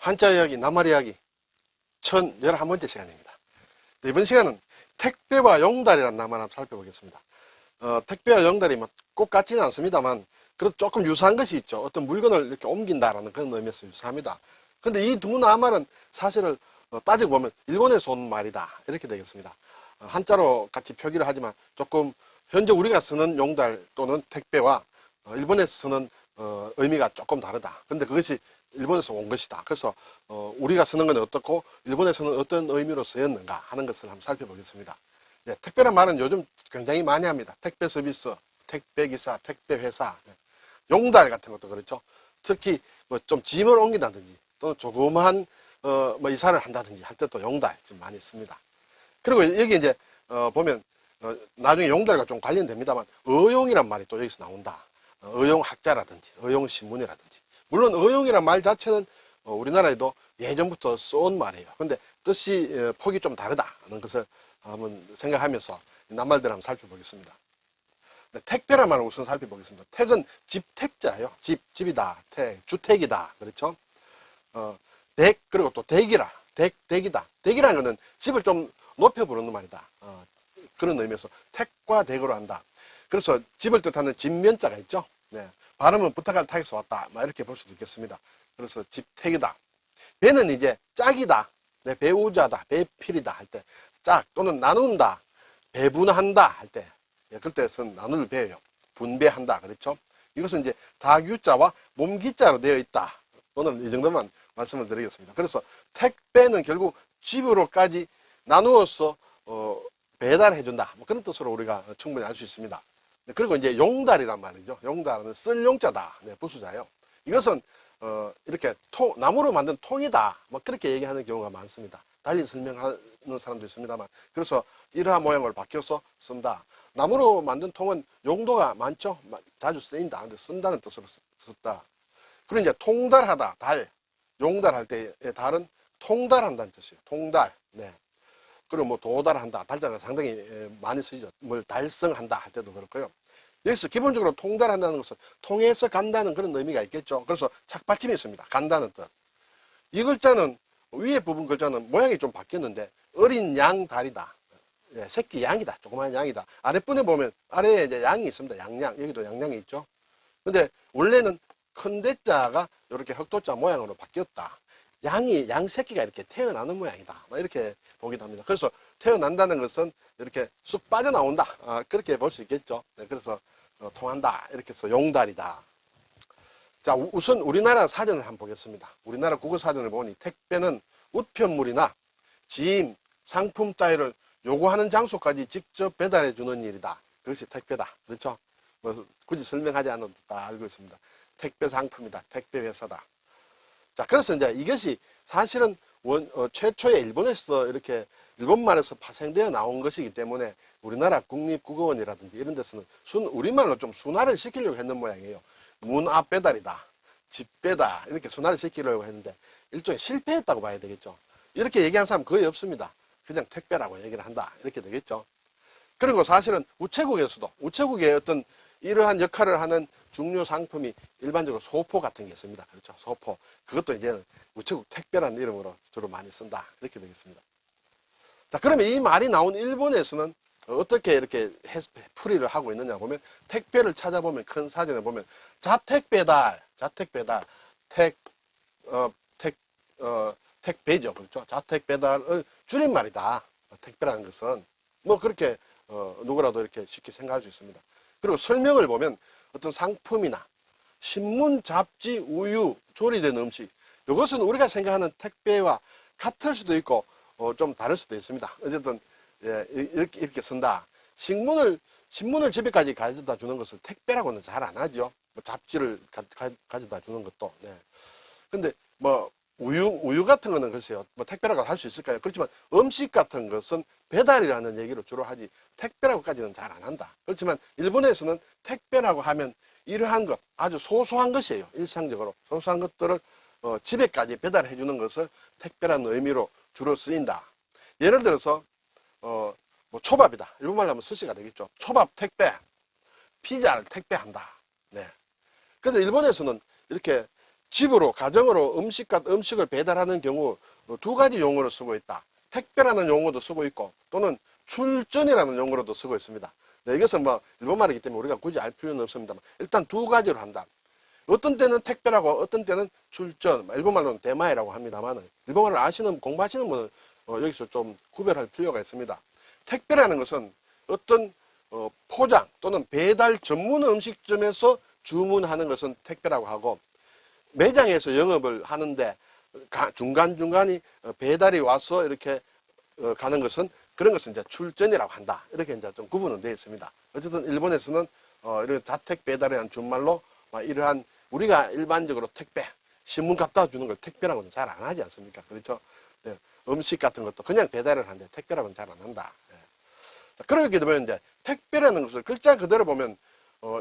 한자 이야기, 낱말 이야기 1011번째 시간입니다. 이번 시간은 택배와 용달이라는 낱말 한번 살펴보겠습니다. 택배와 용달이 꼭 같지는 않습니다만 그래도 조금 유사한 것이 있죠. 어떤 물건을 이렇게 옮긴다라는 그런 의미에서 유사합니다. 근데 이 두 낱말은 사실을 따지고 보면 일본에서 온 말이다 이렇게 되겠습니다. 한자로 같이 표기를 하지만 조금 현재 우리가 쓰는 용달 또는 택배와 일본에서 쓰는 의미가 조금 다르다. 근데 그것이 일본에서 온 것이다. 그래서 우리가 쓰는 건 어떻고 일본에서는 어떤 의미로 쓰였는가 하는 것을 한번 살펴보겠습니다. 네, 택배란 말은 요즘 굉장히 많이 합니다. 택배 서비스, 택배기사, 택배회사, 용달 같은 것도 그렇죠. 특히 뭐 좀 짐을 옮긴다든지 또 조그마한 뭐 이사를 한다든지 할 때 또 용달 좀 많이 씁니다. 그리고 여기 이제 보면 나중에 용달과 좀 관련됩니다만 어용이란 말이 또 여기서 나온다. 어용학자라든지 어용신문이라든지 물론 어용이란 말 자체는 우리나라에도 예전부터 써온 말이에요. 근데 뜻이 폭이 좀 다르다는 것을 한번 생각하면서 낱말들을 한번 살펴보겠습니다. 택배란 말을 우선 살펴보겠습니다. 택은 집택자예요. 집이다. 주택이다. 그렇죠? 댁, 그리고 또 댁이라. 댁이다. 댁이라는 것은 집을 좀 높여 부르는 말이다. 그런 의미에서 택과 댁으로 한다. 그래서 집을 뜻하는 집면자가 있죠. 네. 발음은 부탁할 탁에서 왔다. 이렇게 볼 수도 있겠습니다. 그래서 집택이다. 배는 이제 짝이다. 네, 배우자다. 배필이다. 할 때. 짝 또는 나눈다. 배분한다. 할 때. 그럴 때는 나눌 배예요. 분배한다. 그렇죠? 이것은 이제 다규자와 몸기자로 되어 있다. 오늘 이 정도만 말씀을 드리겠습니다. 그래서 택배는 결국 집으로까지 나누어서 배달해준다. 뭐 그런 뜻으로 우리가 충분히 알 수 있습니다. 그리고 이제 용달이란 말이죠. 용달은 쓸 용자다. 네, 부수자예요. 이것은 이렇게 나무로 만든 통이다. 뭐 그렇게 얘기하는 경우가 많습니다. 달리 설명하는 사람도 있습니다만. 그래서 이러한 모양으로 바뀌어서 쓴다. 나무로 만든 통은 용도가 많죠. 자주 쓰인다. 근데 쓴다는 뜻으로 썼다. 그리고 이제 통달하다. 달. 용달할 때의 달은 통달한다는 뜻이에요. 통달. 네. 그리고 뭐 도달한다. 달자가 상당히 많이 쓰이죠. 뭘 달성한다 할 때도 그렇고요. 여기서 기본적으로 통달한다는 것은 통해서 간다는 그런 의미가 있겠죠. 그래서 착받침이 있습니다. 간다는 뜻. 이 글자는 위에 부분 글자는 모양이 좀 바뀌었는데 어린 양 달이다. 예, 새끼 양이다. 조그마한 양이다. 아랫분에 보면 아래에 이제 양이 있습니다. 양양. 여기도 양양이 있죠. 근데 원래는 큰 대자가 이렇게 흑도자 모양으로 바뀌었다. 양 새끼가 이렇게 태어나는 모양이다. 이렇게 보기도 합니다. 그래서 태어난다는 것은 이렇게 쑥 빠져나온다. 그렇게 볼 수 있겠죠. 네, 그래서 통한다. 이렇게 해서 용달이다. 자, 우선 우리나라 사전을 한번 보겠습니다. 우리나라 국어 사전을 보니 택배는 우편물이나 짐, 상품 따위를 요구하는 장소까지 직접 배달해 주는 일이다. 그것이 택배다. 그렇죠? 뭐 굳이 설명하지 않아도 다 알고 있습니다. 택배 상품이다. 택배 회사다. 자, 그래서 이제 이것이 사실은 최초에 일본에서 이렇게 일본말에서 파생되어 나온 것이기 때문에 우리나라 국립국어원이라든지 이런 데서는 우리말로 좀 순화를 시키려고 했는 모양이에요. 문 앞 배달이다. 집 배달. 이렇게 순화를 시키려고 했는데 일종의 실패했다고 봐야 되겠죠. 이렇게 얘기한 사람 거의 없습니다. 그냥 택배라고 얘기를 한다. 이렇게 되겠죠. 그리고 사실은 우체국의 어떤 이러한 역할을 하는 중요 상품이 일반적으로 소포 같은 게 있습니다. 그렇죠. 소포. 그것도 이제 우체국 택배라는 이름으로 주로 많이 쓴다. 이렇게 되겠습니다. 자, 그러면 이 말이 나온 일본에서는 어떻게 이렇게 풀이를 하고 있느냐 보면 택배를 찾아보면 큰 사전에 보면 자택배달, 택배죠. 그렇죠. 자택배달의 줄임말이다. 택배라는 것은 뭐 그렇게 누구라도 이렇게 쉽게 생각할 수 있습니다. 그리고 설명을 보면 어떤 상품이나 신문, 잡지, 우유, 조리된 음식 이것은 우리가 생각하는 택배와 같을 수도 있고 좀 다를 수도 있습니다. 어쨌든 예, 이렇게 쓴다. 신문을 집에까지 가져다 주는 것을 택배라고는 잘 안 하죠. 뭐 잡지를 가져다 주는 것도. 네. 근데 뭐 우유 같은 거는 글쎄요. 뭐 택배라고 할 수 있을까요? 그렇지만 음식 같은 것은 배달이라는 얘기를 주로 하지 택배라고까지는 잘 안 한다. 그렇지만 일본에서는 택배라고 하면 이러한 것, 아주 소소한 것이에요. 일상적으로. 소소한 것들을 집에까지 배달해 주는 것을 택배라는 의미로 주로 쓰인다. 예를 들어서 뭐 초밥이다. 일본말로 하면 스시가 되겠죠. 초밥 택배, 피자를 택배한다. 네. 근데 일본에서는 이렇게 집으로, 가정으로 음식을 배달하는 경우 두 가지 용어로 쓰고 있다. 택배라는 용어도 쓰고 있고 또는 출전이라는 용어로도 쓰고 있습니다. 네, 이것은 뭐 일본말이기 때문에 우리가 굳이 알 필요는 없습니다만 일단 두 가지로 한다. 어떤 때는 택배라고 어떤 때는 출전, 일본말로는 대마이라고 합니다만 일본말을 아시는 공부하시는 분은 여기서 좀 구별할 필요가 있습니다. 택배라는 것은 어떤 포장 또는 배달 전문 음식점에서 주문하는 것은 택배라고 하고 매장에서 영업을 하는데 중간중간이 배달이 와서 이렇게 가는 것은 그런 것은 이제 출전이라고 한다. 이렇게 이제 좀 구분은 되어 있습니다. 어쨌든 일본에서는 이런 자택 배달에 대한 준말로 이러한 우리가 일반적으로 택배, 신문 갖다 주는 걸 택배라고는 잘 안 하지 않습니까? 그렇죠? 네, 음식 같은 것도 그냥 배달을 하는데 택배라고는 잘 안 한다. 네. 그렇게 되면 이제 택배라는 것을 글자 그대로 보면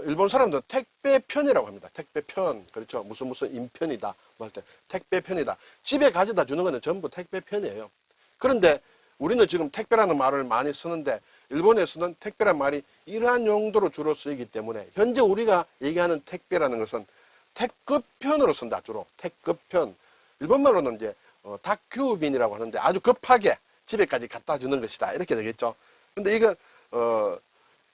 일본 사람들은 택배편이라고 합니다. 택배편. 그렇죠. 무슨 인편이다. 뭐 할 때 택배편이다. 집에 가져다 주는 거는 전부 택배편이에요. 그런데 우리는 지금 택배라는 말을 많이 쓰는데 일본에서는 택배란 말이 이러한 용도로 주로 쓰이기 때문에 현재 우리가 얘기하는 택배라는 것은 택급편으로 쓴다. 주로 택급편. 일본말로는 이제 다큐빈이라고 하는데 아주 급하게 집에까지 갖다 주는 것이다. 이렇게 되겠죠. 근데 이거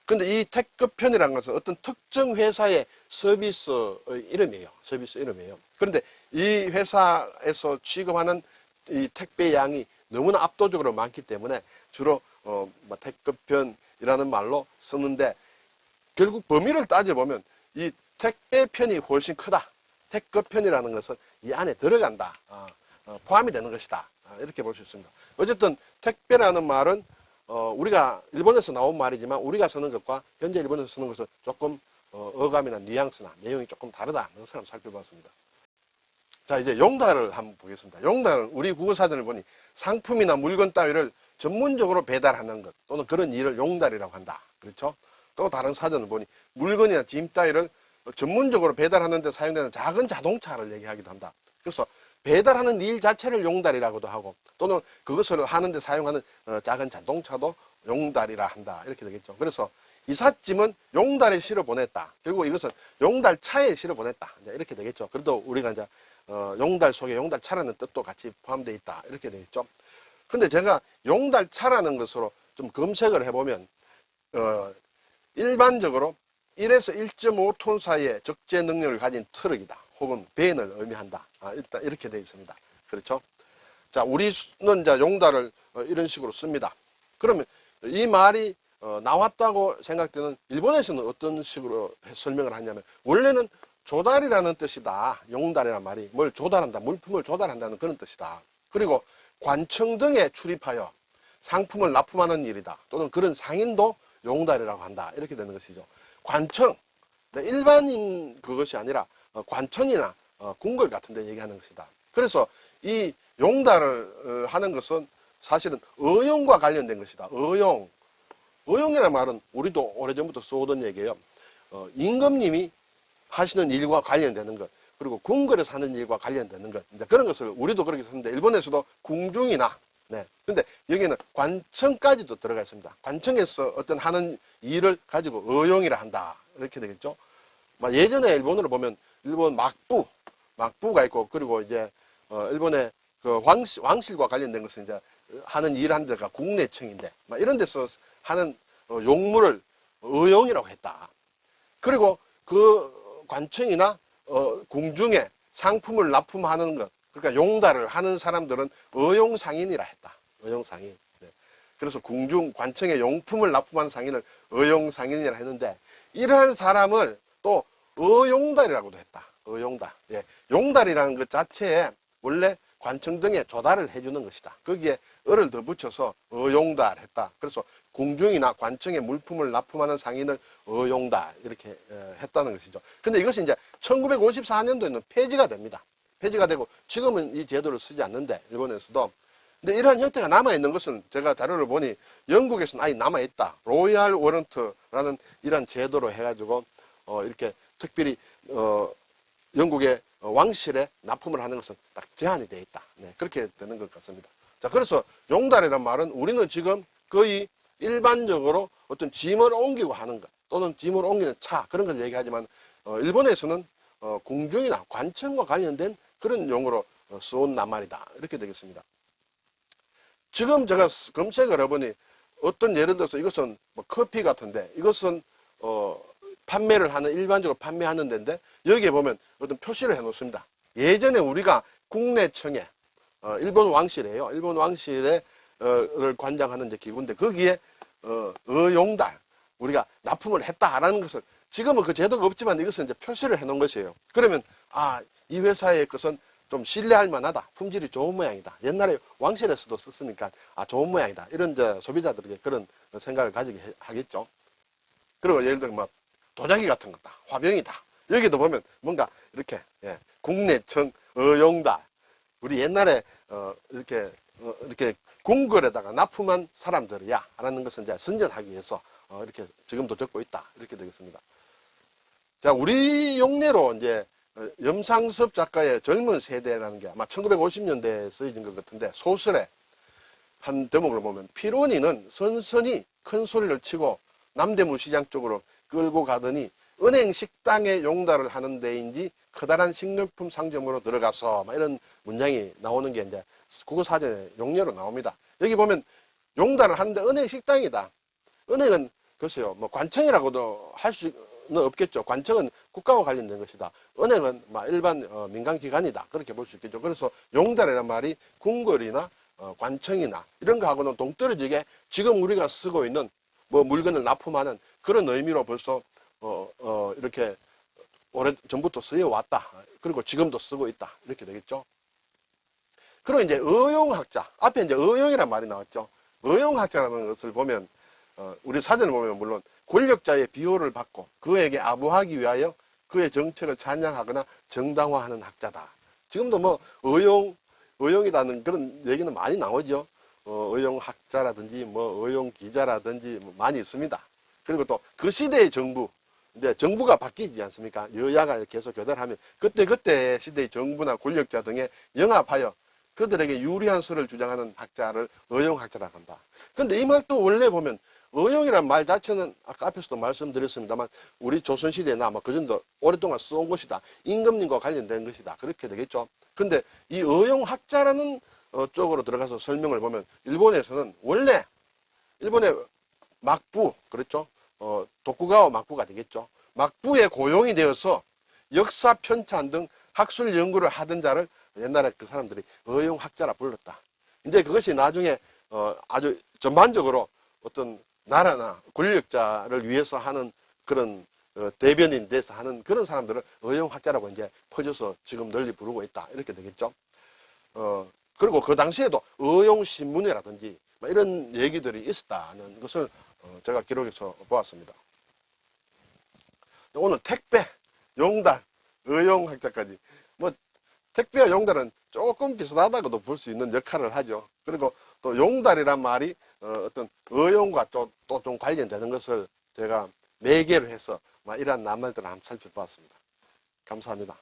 근데 이 택급편이라는 것은 어떤 특정 회사의 서비스 이름이에요. 서비스 이름이에요. 그런데 이 회사에서 취급하는 이 택배 양이 너무나 압도적으로 많기 때문에 주로 택급편이라는 말로 쓰는데 결국 범위를 따져보면 이 택배편이 훨씬 크다. 택급편이라는 것은 이 안에 들어간다. 포함이 되는 것이다. 이렇게 볼 수 있습니다. 어쨌든 택배라는 말은 우리가 일본에서 나온 말이지만 우리가 쓰는 것과 현재 일본에서 쓰는 것은 조금 어감이나 뉘앙스나 내용이 조금 다르다는 것을 한번 살펴봤습니다. 자, 이제 용달을 한번 보겠습니다. 용달은 우리 국어사전을 보니 상품이나 물건 따위를 전문적으로 배달하는 것 또는 그런 일을 용달이라고 한다. 그렇죠? 또 다른 사전을 보니 물건이나 짐 따위를 전문적으로 배달하는 데 사용되는 작은 자동차를 얘기하기도 한다. 그래서 배달하는 일 자체를 용달이라고도 하고 또는 그것을 하는데 사용하는 작은 자동차도 용달이라 한다. 이렇게 되겠죠. 그래서 이삿짐은 용달에 실어 보냈다. 결국 이것은 용달차에 실어 보냈다. 이렇게 되겠죠. 그래도 우리가 이제 용달 속에 용달차라는 뜻도 같이 포함되어 있다. 이렇게 되겠죠. 근데 제가 용달차라는 것으로 좀 검색을 해보면 일반적으로 1에서 1.5톤 사이의 적재 능력을 가진 트럭이다. 혹은 밴을 의미한다. 일단 이렇게 되어 있습니다. 그렇죠? 자, 우리는 이제 용달을 이런 식으로 씁니다. 그러면 이 말이 나왔다고 생각되는 일본에서는 어떤 식으로 설명을 하냐면 원래는 조달이라는 뜻이다. 용달이라는 말이 뭘 조달한다. 물품을 조달한다는 그런 뜻이다. 그리고 관청 등에 출입하여 상품을 납품하는 일이다. 또는 그런 상인도 용달이라고 한다. 이렇게 되는 것이죠. 관청, 일반인 그것이 아니라 관청이나 궁궐 같은 데 얘기하는 것이다. 그래서 이 용달을 하는 것은 사실은 어용과 관련된 것이다. 어용이라는 말은 우리도 오래전부터 써오던 얘기예요. 임금님이 하시는 일과 관련되는 것, 그리고 궁궐에서 하는 일과 관련되는 것. 그런 것을 우리도 그렇게 쓰는데 일본에서도 궁중이나 네. 근데 여기는 관청까지도 들어가 있습니다. 관청에서 어떤 하는 일을 가지고 어용이라 한다. 이렇게 되겠죠. 예전에 일본으로 보면 일본 막부가 있고 그리고 이제 일본의 그 왕실과 관련된 것은 이제 하는 일 하는 데가 국내청인데 이런 데서 하는 용무를 어용이라고 했다. 그리고 그 관청이나 궁중에 상품을 납품하는 것, 그러니까 용달을 하는 사람들은 어용상인이라 했다. 어용상인. 네. 그래서 궁중, 관청에 용품을 납품하는 상인을 어용상인이라 했는데 이러한 사람을 또 어용달이라고도 했다. 어용달. 예. 용달이라는 것 자체에 원래 관청 등에 조달을 해주는 것이다. 거기에 을을 더 붙여서 어용달 했다. 그래서 궁중이나 관청에 물품을 납품하는 상인을 어용달 이렇게 했다는 것이죠. 근데 이것이 이제 1954년도에는 폐지가 됩니다. 폐지가 되고 지금은 이 제도를 쓰지 않는데 일본에서도. 근데 이러한 형태가 남아있는 것은 제가 자료를 보니 영국에서는 아예 남아있다. 로얄 워런트라는 이런 제도로 해가지고 이렇게 특별히 영국의 왕실에 납품을 하는 것은 딱 제한이 되어 있다. 네, 그렇게 되는 것 같습니다. 자, 그래서 용달이란 말은 우리는 지금 거의 일반적으로 어떤 짐을 옮기고 하는 것 또는 짐을 옮기는 차 그런 걸 얘기하지만 일본에서는 궁중이나 관청과 관련된 그런 용어로 써온 낱말이다. 이렇게 되겠습니다. 지금 제가 검색을 해보니 어떤 예를 들어서 이것은 뭐 커피 같은데 이것은 판매를 하는 일반적으로 판매하는 데인데 여기에 보면 어떤 표시를 해 놓습니다. 예전에 우리가 국내청에 일본 왕실이에요. 일본 왕실에 를 관장하는 이제 기구인데 거기에 의용달 우리가 납품을 했다라는 것을 지금은 그 제도가 없지만 이것은 이제 표시를 해 놓은 것이에요. 그러면 이 회사의 것은 좀 신뢰할 만하다. 품질이 좋은 모양이다. 옛날에 왕실에서도 썼으니까 좋은 모양이다. 이런 이제 소비자들에게 그런 생각을 가지게 하겠죠. 그리고 예를 들어 뭐 도자기 같은 거다. 화병이다. 여기도 보면 뭔가 이렇게 국내청 의용달 우리 옛날에 이렇게 궁궐에다가 납품한 사람들이야 라는 것은 이제 선전하기 위해서 이렇게 지금도 적고 있다 이렇게 되겠습니다. 자, 우리 용례로 이제 염상섭 작가의 젊은 세대라는 게 아마 1950년대에 쓰여진 것 같은데 소설의 한 대목을 보면 피로니는 선선히 큰 소리를 치고 남대문 시장 쪽으로 끌고 가더니 은행 식당에 용달을 하는 데인지 커다란 식료품 상점으로 들어가서 이런 문장이 나오는 게 이제 국어사전에 용례로 나옵니다. 여기 보면 용달을 하는데 은행 식당이다. 은행은 글쎄요 뭐 관청이라고도 할 수는 없겠죠. 관청은 국가와 관련된 것이다. 은행은 일반 민간기관이다. 그렇게 볼 수 있겠죠. 그래서 용달이라는 말이 궁궐이나 관청이나 이런 거하고는 동떨어지게 지금 우리가 쓰고 있는 뭐 물건을 납품하는 그런 의미로 벌써 이렇게 오래 전부터 쓰여왔다. 그리고 지금도 쓰고 있다. 이렇게 되겠죠. 그리고 이제 의용학자. 앞에 이제 의용이라는 말이 나왔죠. 의용학자라는 것을 보면, 우리 사전을 보면 물론 권력자의 비호를 받고 그에게 아부하기 위하여 그의 정책을 찬양하거나 정당화하는 학자다. 지금도 뭐 의용이라는 그런 얘기는 많이 나오죠. 의용학자라든지 뭐 의용기자라든지 뭐 많이 있습니다. 그리고 또 그 시대의 정부, 이제 정부가 바뀌지 않습니까? 여야가 계속 교대를 하면 그때 시대의 정부나 권력자 등에 영합하여 그들에게 유리한 설을 주장하는 학자를 의용학자라고 한다. 근데 이 말도 원래 보면 의용이란 말 자체는 아까 앞에서도 말씀드렸습니다만 우리 조선시대나 아마 그전도 오랫동안 써온 것이다. 임금님과 관련된 것이다. 그렇게 되겠죠. 근데 이 의용학자라는 쪽으로 들어가서 설명을 보면 일본에서는 원래 일본의 막부 그렇죠. 도쿠가와 막부가 되겠죠. 막부에 고용이 되어서 역사 편찬 등 학술 연구를 하던 자를 옛날에 그 사람들이 의용학자라 불렀다. 이제 그것이 나중에 아주 전반적으로 어떤 나라나 권력자를 위해서 하는 그런 대변인 돼서 하는 그런 사람들을 의용학자라고 이제 퍼져서 지금 널리 부르고 있다. 이렇게 되겠죠. 그리고 그 당시에도 의용신문이라든지 이런 얘기들이 있었다는 것을 제가 기록해서 보았습니다. 오늘 택배, 용달, 의용학자까지 뭐 택배와 용달은 조금 비슷하다고도 볼 수 있는 역할을 하죠. 그리고 또 용달이란 말이 어떤 의용과 또 좀 관련되는 것을 제가 매개로 해서 이러한 낱말들을 한번 살펴보았습니다. 감사합니다.